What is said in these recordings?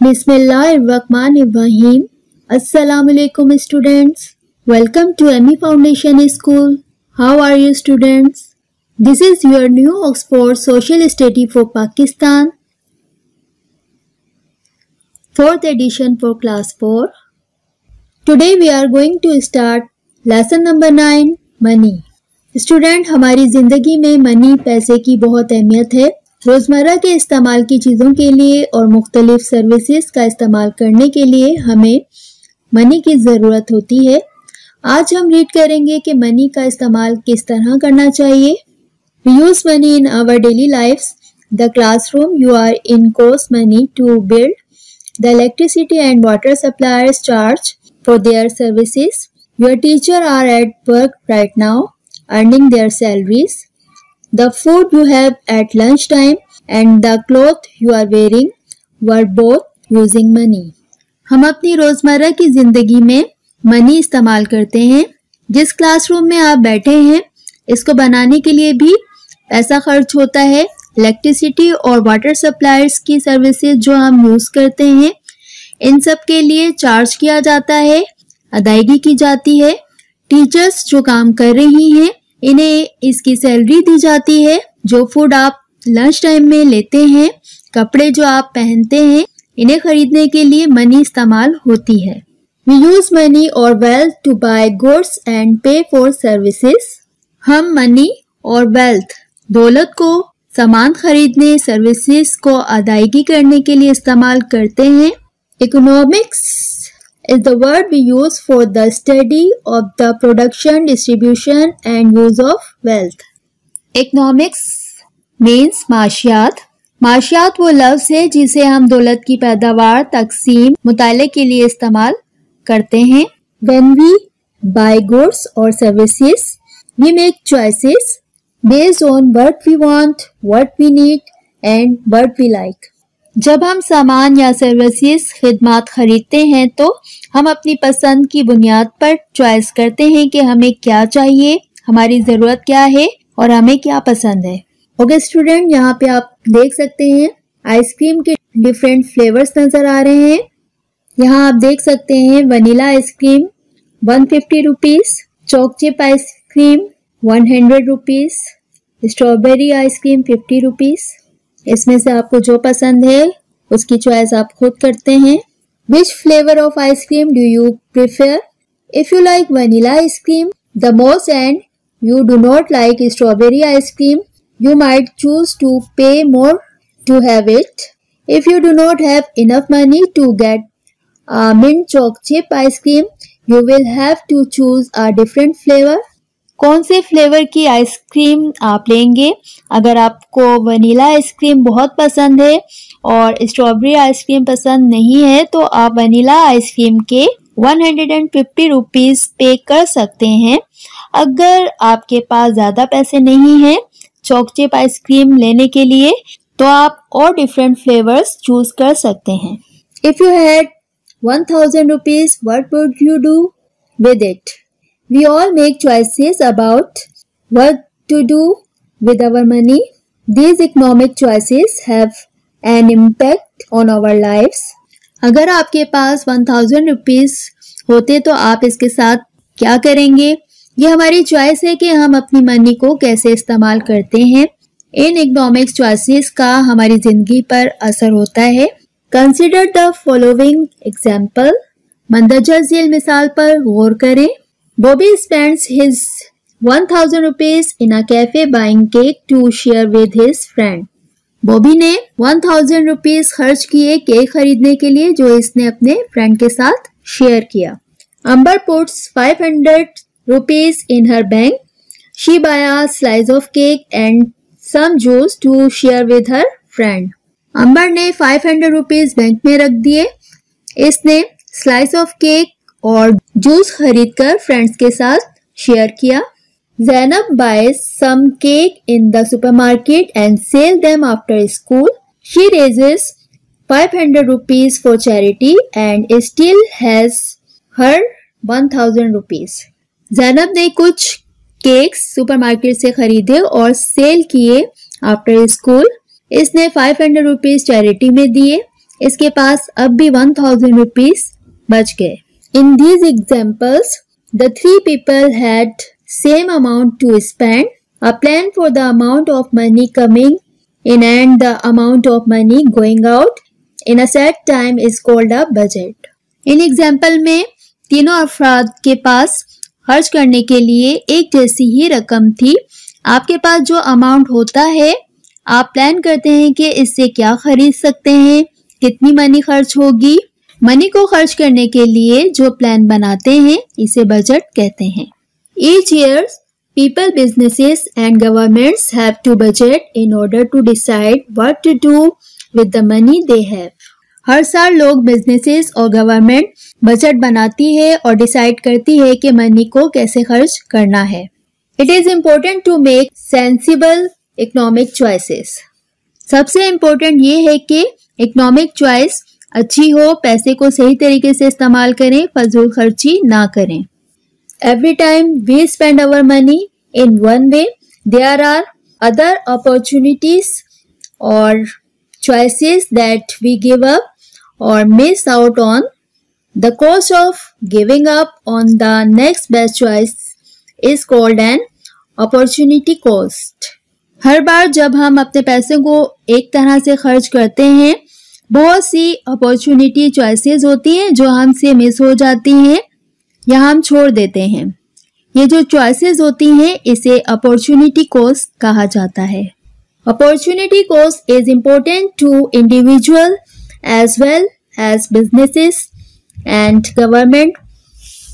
Bismillahirrahmanirrahim. Assalamualaikum students. Welcome to ME Foundation School. How are you students? This is your new Oxford Social Study for Pakistan. 4th edition for class 4. Today we are going to start lesson number 9 Money. Student, हमारी ज़िंदगी में money पैसे की बहुत अहमियत है। रोज़मर्रा के इस्तेमाल की चीज़ों के लिए और मुख्तलिफ सर्विसेज का इस्तेमाल करने के लिए हमें मनी की ज़रूरत होती है। आज हम रीड करेंगे कि मनी का इस्तेमाल किस तरह करना चाहिए। We use money in our daily lives. The classroom you are in costs money to build. The electricity and water suppliers charge for their services. Your teacher are at work right now, earning their salaries. The food you have at lunchtime and the clothes you are wearing were both using money. हम अपनी रोज़मर्रा की ज़िंदगी में money इस्तेमाल करते हैं। जिस क्लासरूम में आप बैठे हैं, इसको बनाने के लिए भी पैसा खर्च होता है। इलेक्ट्रिसिटी और वाटर सप्लायर्स की सर्विसेज जो हम यूज़ करते हैं, इन सब के लिए चार्ज किया जाता है, अदायगी की जाती है। टीचर्स जो काम कर रही हैं, इन्हें इसकी सैलरी दी जाती है। जो फूड आप लंच टाइम में लेते हैं, कपड़े जो आप पहनते हैं, इन्हें खरीदने के लिए मनी इस्तेमाल होती है। We use money or wealth to buy goods and pay for services. हम मनी और वेल्थ, दौलत को सामान खरीदने, सर्विसेज को अदायगी करने के लिए इस्तेमाल करते हैं। Economics is the word we use for the study of the production, distribution and use of wealth. Economics means माशियात। माशियात वो लफ्ज़ है जिसे हम दौलत की पैदावार, तकसीम, मुताले के लिए इस्तेमाल करते हैं। When we buy goods or services, we make choices based on what we want, what we need and what we like. जब हम सामान या सर्विसेज खिदमात खरीदते हैं तो हम अपनी पसंद की बुनियाद पर चॉइस करते हैं कि हमें क्या चाहिए, हमारी ज़रूरत क्या है और हमें क्या पसंद है। ओके स्टूडेंट, यहाँ पे आप देख सकते हैं आइसक्रीम के डिफरेंट फ्लेवर्स नज़र आ रहे हैं। यहाँ आप देख सकते हैं vanilla ice cream 150 rupees, chalk chip ice cream 100 rupees, strawberry ice cream 50 rupees. इसमें से आपको जो पसंद है उसकी चॉइस आप खुद करते हैं। Which flavor of ice cream do you prefer? If you like vanilla ice cream the most and you do not like strawberry ice cream, you might choose to pay more to have it. If you do not have enough money to get a mint choc chip ice cream, you will have to choose a different flavor. कौन से flavour की ice cream आप लेंगे? अगर आपको vanilla ice cream बहुत पसंद है और स्ट्रॉबेरी आइसक्रीम पसंद नहीं है तो आप वनीला आइसक्रीम के 150 रुपीज़ पे कर सकते हैं। अगर आपके पास ज़्यादा पैसे नहीं हैं चॉक चिप आइसक्रीम लेने के लिए तो आप और डिफरेंट फ्लेवर्स चूज़ कर सकते हैं। If you had 1000 rupees, what would you do with it? We all make choices about what to do with our money. These economic choices have an impact on our lives. अगर आपके पास 1000 rupees होते तो आप इसके साथ क्या करेंगे? ये हमारी चॉइस है कि हम अपनी मनी को कैसे इस्तेमाल करते हैं। इन इकोनॉमिक्स चॉइसेस का हमारी ज़िंदगी पर असर होता है। Consider the following example. मंदरजा झील मिसाल पर गौर करें। Bobby spends his 1000 rupees in a cafe buying cake to share with his friend. Bobby ने 1000 रुपीज़ खर्च किए केक खरीदने के लिए जो इसने अपने फ्रेंड के साथ शेयर किया। Amber puts 500 rupees in her bank. She buy a slice of cake and some juice to share with her friend. Amber ने 500 रुपीज़ बैंक में रख दिए। इसने स्लाइस ऑफ केक और जूस खरीदकर फ्रेंड्स के साथ शेयर किया। Zainab buys some cake in the supermarket and sells them after school. She raises 500 rupees for charity and still has her 1000 rupees. Zainab ने कुछ केक्स सुपरमार्केट से खरीदे और सेल किए आफ्टर स्कूल। इसने 500 रुपीज़ चैरिटी में दिए। इसके पास अब भी 1000 रुपीज बच गए। इन these examples, the three people had same amount to spend. A plan for the amount of money coming in and the amount of money going out in a set time is called a budget. In example में तीनों अफराद के पास खर्च करने के लिए एक जैसी ही रकम थी। आपके पास जो अमाउंट होता है, आप प्लान करते हैं कि इससे क्या खरीद सकते हैं, कितनी मनी खर्च होगी। मनी को खर्च करने के लिए जो प्लान बनाते हैं इसे बजट कहते हैं। Each year, people, businesses and governments have to budget in order to decide what to do with the money they have. हर साल लोग, बिजनेसेस और गवर्नमेंट बजट बनाती है और डिसाइड करती है कि मनी को कैसे खर्च करना है। It is important to make sensible economic choices. सबसे इम्पोर्टेंट ये है कि इकोनॉमिक चॉइस अच्छी हो, पैसे को सही तरीके से इस्तेमाल करें, फजूल खर्ची ना करें। Every time we spend our money in one way, there are other opportunities or choices that we give up or miss out on. The cost of giving up on the next best choice is called an opportunity cost. हर बार जब हम अपने पैसे को एक तरह से खर्च करते हैं, बहुत सी अपॉर्चुनिटी चॉइसेस होती हैं जो हमसे मिस हो जाती हैं या हम छोड़ देते हैं। ये जो चॉइसेस होती हैं इसे अपॉर्चुनिटी कॉस्ट कहा जाता है। Opportunity cost is important to individual as well as businesses and government.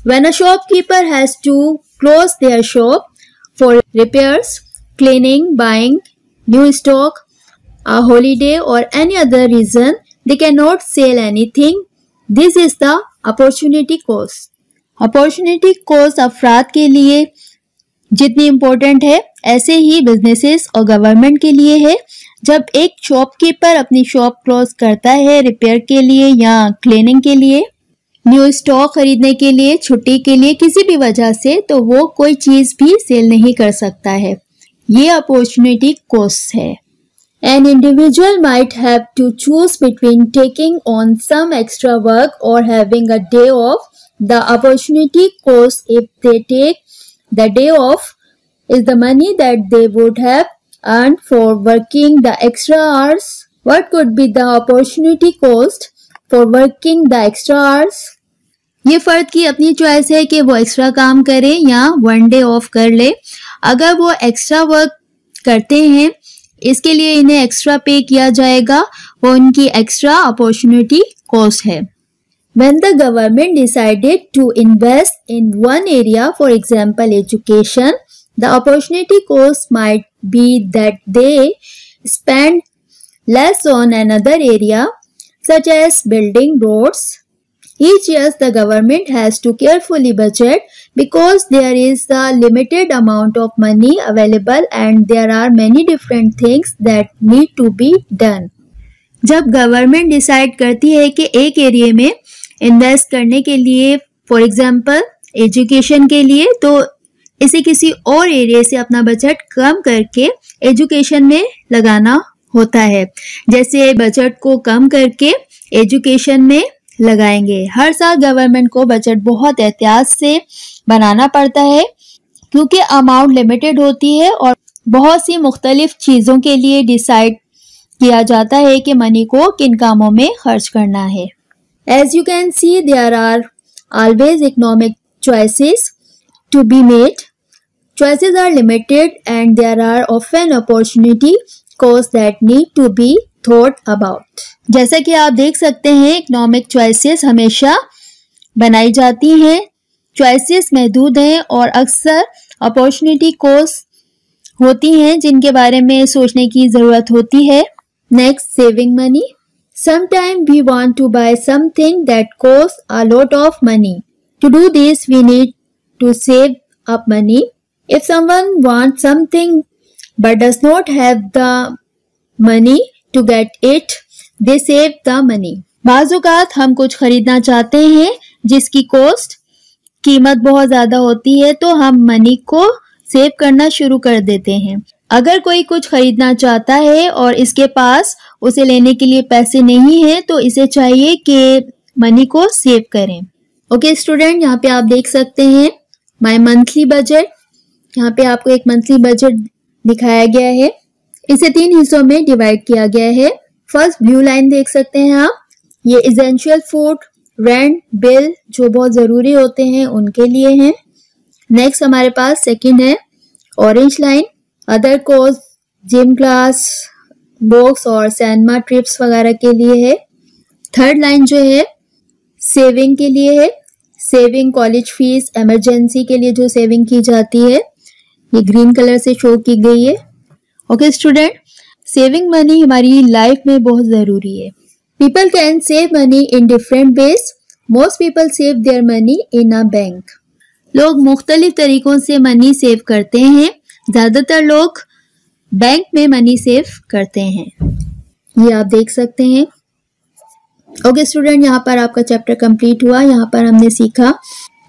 When a shopkeeper has to close their shop for repairs, cleaning, buying new stock, a holiday or any other reason, they cannot sell anything. This is the opportunity cost. Opportunity cost अफराद के लिए जितनी important है, ऐसे ही businesses और government के लिए है। जब एक शॉपकीपर अपनी शॉप क्लोज करता है रिपेयर के लिए या क्लीनिंग के लिए, न्यू स्टॉक खरीदने के लिए, छुट्टी के लिए, किसी भी वजह से, तो वो कोई चीज भी सेल नहीं कर सकता है। ये अपॉर्चुनिटी कॉस्ट है। An individual might have to choose between taking on some extra work or having a day off. The opportunity cost if they take the day off is the money that they would have earned for working the extra hours. What could be the opportunity cost for working the extra hours? ये फर्द की अपनी choice है कि वो extra काम करे या वन डे ऑफ कर ले। अगर वो एक्स्ट्रा वर्क करते हैं, इसके लिए इन्हें एक्स्ट्रा पे किया जाएगा, वो उनकी एक्स्ट्रा अपॉर्चुनिटी कॉस्ट है। When the government decided to invest in one area, for example education, the opportunity cost might be that they spend less on another area such as building roads. Each year the government has to carefully budget because there is a limited amount of money available and there are many different things that need to be done. जब government decide करती है कि एक area में invest करने के लिए, for example education के लिए, तो इसे किसी और एरिया से अपना बजट कम करके एजुकेशन में लगाना होता है। जैसे बजट को कम करके एजुकेशन में लगाएंगे। हर साल गवर्नमेंट को बजट बहुत एहतियात से बनाना पड़ता है क्योंकि अमाउंट लिमिटेड होती है और बहुत सी मुख्तलिफ चीज़ों के लिए डिसाइड किया जाता है कि मनी को किन कामों में खर्च करना है। As you can see, there are always economic choices to be made. Choices are limited and there are often opportunity costs that need to be thought about. जैसा कि आप देख सकते हैं, इकोनॉमिक चॉइसेस हमेशा बनाई जाती हैं। चॉइसेस महदूद हैं और अक्सर अपॉर्चुनिटी कॉस्ट होती हैं जिनके बारे में सोचने की ज़रूरत होती है। Next, saving money. Sometimes we want to buy something that costs a lot of money. To do this, we need to save up money. If someone wants something but does not have the money to get it, they save the money. बाज़ औक़ात हम कुछ खरीदना चाहते हैं जिसकी कीमत बहुत ज़्यादा होती है, तो हम मनी को सेव करना शुरू कर देते हैं। अगर कोई कुछ खरीदना चाहता है और इसके पास उसे लेने के लिए पैसे नहीं है तो इसे चाहिए कि मनी को सेव करें। ओके स्टूडेंट, यहाँ पे आप देख सकते हैं माय मंथली बजट। यहाँ पे आपको एक मंथली बजट दिखाया गया है। इसे 3 हिस्सों में डिवाइड किया गया है। फर्स्ट ब्लू लाइन देख सकते हैं आप, ये एसेंशियल फूड, रेंट, बिल जो बहुत जरूरी होते हैं उनके लिए हैं। नेक्स्ट हमारे पास सेकंड है orange line, other course, gym class, books और सिनेमा ट्रिप्स वगैरह के लिए है। थर्ड लाइन जो है सेविंग के लिए है, सेविंग कॉलेज फीस, इमरजेंसी के लिए जो सेविंग की जाती है, ये ग्रीन कलर से शो की गई है। ओके स्टूडेंट, सेविंग मनी हमारी लाइफ में बहुत जरूरी है। People can save money in different ways. Most people save their money in a bank. लोग मुख्तलिफ तरीकों से मनी सेव करते हैं। ज्यादातर लोग बैंक में मनी सेव करते हैं, ये आप देख सकते हैं। ओके स्टूडेंट, यहाँ पर आपका चैप्टर कंप्लीट हुआ। यहाँ पर हमने सीखा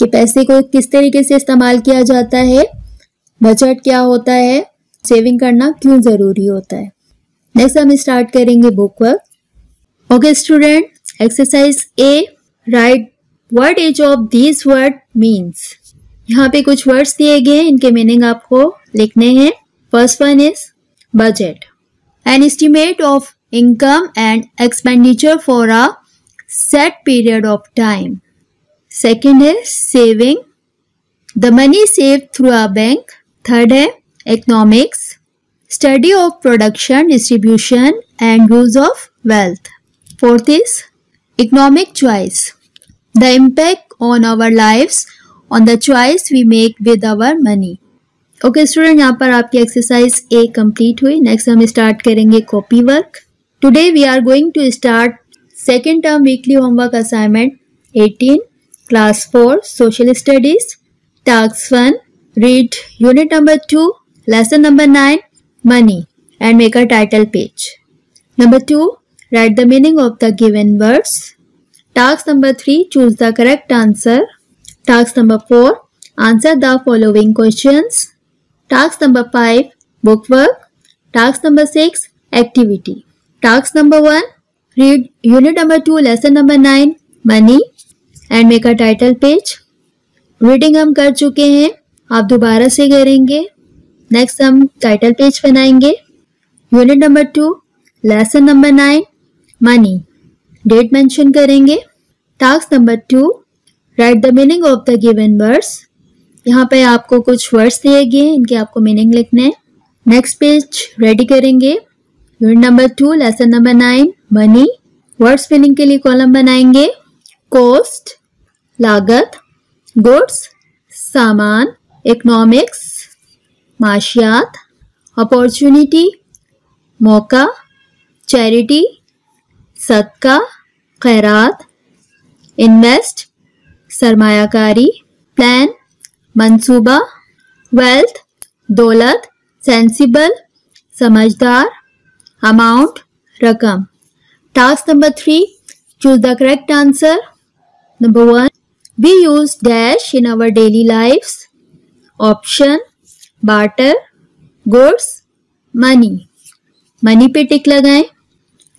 कि पैसे को किस तरीके से इस्तेमाल किया जाता है, बजट क्या होता है, सेविंग करना क्यों जरूरी होता है। नेक्स्ट हम स्टार्ट करेंगे book work. Okay student, exercise A, right what each of these word means. यहाँ पे कुछ वर्ड्स दिए गए हैं, इनके मीनिंग आपको लिखने हैं। First one is budget, an estimate of income and expenditure for a set period of time. Second is saving, the money saved through a bank. Third है economics, study of production, distribution and use of wealth. Fourth is economic choice, the impact on our lives on the choice we make with our money. Okay student, यहाँ पर आपकी exercise ए complete हुई। Next हम start करेंगे copy work. Today we are going to start second term weekly homework assignment 18 class 4 social studies. Task 1, read unit number 2 lesson number 9 money and make a title page. Number 2, write the meaning of the given words. Task number 3, choose the correct answer. Task number 4, answer the following questions. Task number 5, book work. Task number 6, activity. Task number 1, read unit number 2 lesson number 9 money and make a title page. Reading हम कर चुके हैं, आप दोबारा से करेंगे। Next हम title page बनाएंगे। Unit number 2 lesson number 9 money, date mention करेंगे। Task number 2, write the meaning of the given words. यहाँ पे आपको कुछ वर्ड्स दिए गए, इनके आपको मीनिंग लिखने हैं। नेक्स्ट पेज रेडी करेंगे। Unit number 2 lesson number 9 money, words meaning के लिए कॉलम बनाएंगे। कॉस्ट लागत, गुड्स सामान, इकोनॉमिक्स माशियात, अपॉर्चुनिटी मौका, चैरिटी सदका खैरात, इन्वेस्ट सरमायाकारी, प्लान मंसूबा, वेल्थ दौलत, सेंसिबल समझदार, अमाउंट रकम। Task number 3, choose the correct answer. Number 1, we use dash in our daily lifes. Option barter, goods, money. Money पे टिक लगाएं।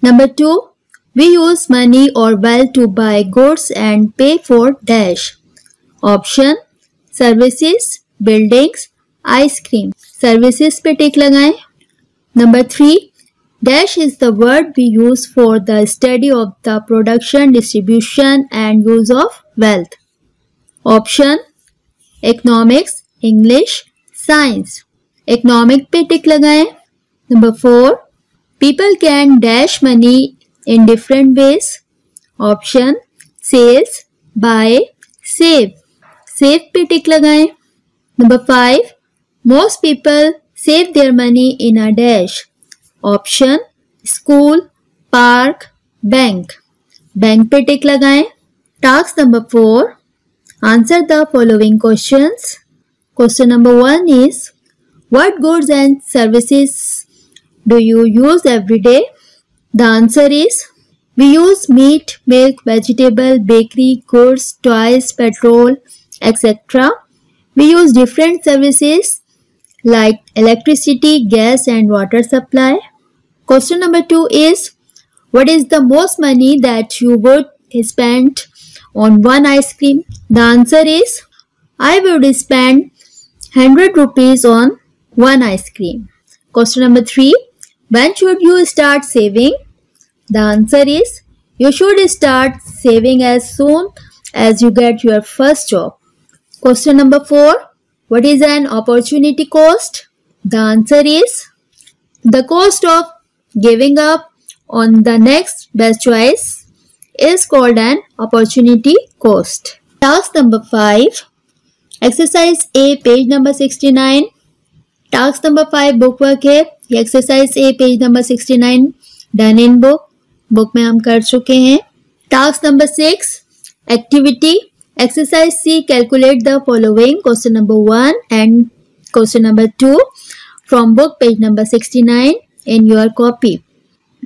नंबर 2, वी यूज मनी और wealth to buy goods and pay for dash. Option services, buildings, ice cream. Services पे tick लगाएं। Number 3, dash is the word we use for the study of the production, distribution and use of wealth. Option economics, English, science. Economic पे tick लगाएं। Number 4, people can dash money in different ways. Option sales, buy, save. Save पे tick लगाएं। Number 5, most people save their money in a dash. Option school, park, bank. Bank पे tick लगाएं। Task number 4, answer the following questions. Question number 1 is what goods and services do you use every day? The answer is we use meat, milk, vegetable, bakery, goods, toys, petrol, etc. We use different services like electricity, gas and water supply. Question number 2 is, what is the most money that you would spend on one ice cream? The answer is, I would spend 100 rupees on one ice cream. Question number 3, when should you start saving? The answer is, you should start saving as soon as you get your first job. Question number 4, what is an opportunity cost? The answer is, the cost of giving up on the next best choice is called an opportunity cost. Task number 5, exercise A, page number 69. Task number 5 book work है. ये exercise A page number 69 done in book में हम कर चुके हैं. Task number 6 activity exercise C, calculate the following question number 1 and question number 2 from book page number 69 in your copy.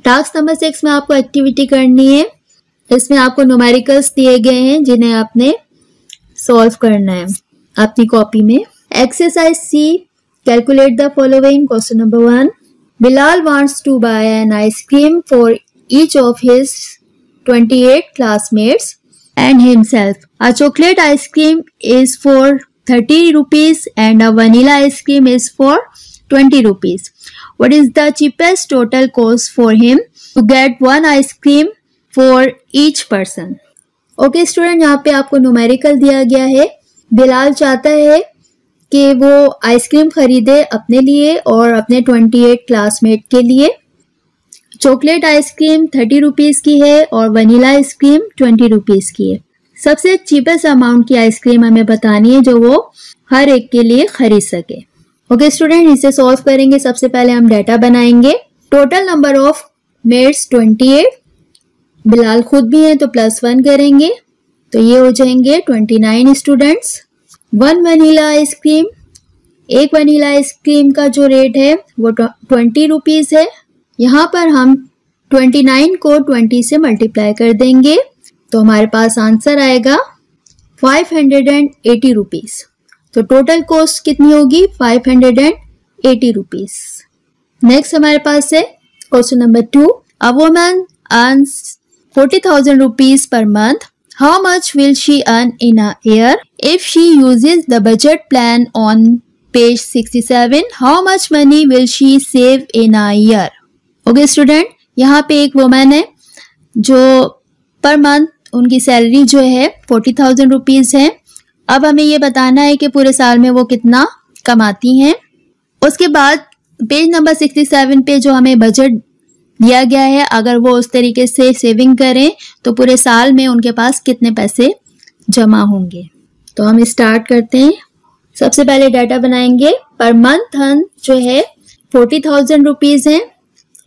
Task number 6 में आपको activity करनी है. इसमें आपको न्यूमेरिकल्स दिए गए हैं जिन्हें आपने सॉल्व करना है अपनी कॉपी में. Exercise C, calculate the following. Question number 1. Bilal wants to buy an ice cream for each of his 28 classmates and himself. A chocolate ice cream is for 30 rupees and a vanilla ice cream is for 20 rupees. What is the cheapest total cost for him to get one ice cream for each person? Okay student, यहाँ पे आपको numerical दिया गया है. बिलाल चाहता है कि वो आइसक्रीम खरीदे अपने लिए और अपने 28 क्लासमेट के लिए. चॉकलेट आइसक्रीम 30 रुपीज़ की है और वनीला आइसक्रीम 20 रुपीज़ की है. सबसे चीपेस्ट अमाउंट की आइसक्रीम हमें बतानी है जो वो हर एक के लिए खरीद सके. ओके स्टूडेंट, इसे सॉल्व करेंगे. सबसे पहले हम डाटा बनाएंगे. Total number of mates 28, Bilal खुद भी हैं तो +1 करेंगे तो ये हो जाएंगे 29 स्टूडेंट्स. वन वनीला आइसक्रीम, एक वनीला आइसक्रीम का जो रेट है वो 20 रुपीज़ है. यहाँ पर हम 29 को 20 से मल्टीप्लाई कर देंगे तो हमारे पास आंसर आएगा 580 रुपीज़. तो टोटल कॉस्ट कितनी होगी? 580 रुपीज़. नेक्स्ट हमारे पास है question number 2. A woman earns 40,000 rupees per month. How much will she earn in a year? If she uses the budget plan on page 67, how much money will she save in a year? Okay student, यहाँ पे एक woman है जो per month उनकी salary जो है 40,000 rupees है. अब हमें ये बताना है कि पूरे साल में वो कितना कमाती हैं. उसके बाद पेज नंबर 67 पे जो हमें बजट दिया गया है, अगर वो उस तरीके से सेविंग करें तो पूरे साल में उनके पास कितने पैसे जमा होंगे. तो हम स्टार्ट करते हैं. सबसे पहले डाटा बनाएंगे. पर मंथ अर्न जो है 40,000 रुपीज़ है.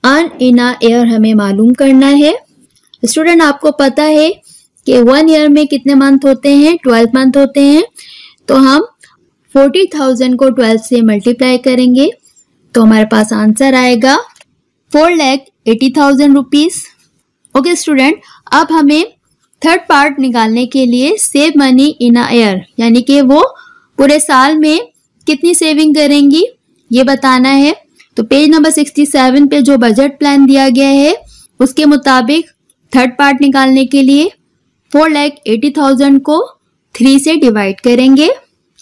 अर्न इन अ ईयर हमें मालूम करना है. स्टूडेंट, आपको पता है कि 1 ईयर में कितने मंथ होते हैं? 12 मंथ होते हैं. तो हम 40,000 को 12 से मल्टीप्लाई करेंगे तो हमारे पास आंसर आएगा 4,80,000 रुपीज़. ओके स्टूडेंट, अब हमें थर्ड पार्ट निकालने के लिए save money in a year यानी कि वो पूरे साल में कितनी सेविंग करेंगी ये बताना है. तो पेज नंबर 67 पे जो बजट प्लान दिया गया है उसके मुताबिक थर्ड पार्ट निकालने के लिए 4,80,000 को 3 से डिवाइड करेंगे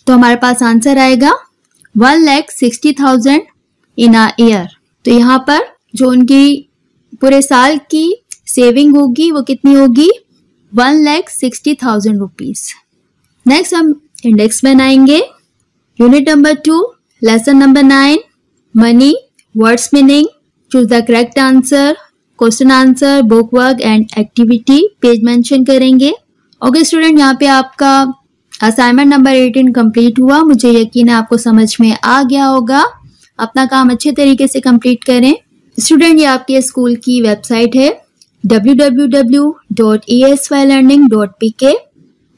तो हमारे पास आंसर आएगा 1,60,000 इन अ ईयर. तो यहाँ पर जो उनकी पूरे साल की सेविंग होगी वो कितनी होगी? 1,60,000 रुपीज़. नेक्स्ट हम इंडेक्स बनाएंगे. Unit number 2, lesson number 9, money, words meaning, choose the correct answer, question answer, book work and activity page mention करेंगे. ओके स्टूडेंट, यहाँ पे आपका असाइनमेंट नंबर 18 कंप्लीट हुआ. मुझे यकीन है आपको समझ में आ गया होगा. अपना काम अच्छे तरीके से कंप्लीट करें. स्टूडेंट, ये आपके स्कूल की वेबसाइट है www.esylearning.pk.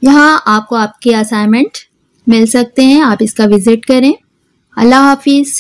यहाँ आपको आपके असाइनमेंट मिल सकते हैं, आप इसका विजिट करें. अल्लाह हाफिज़.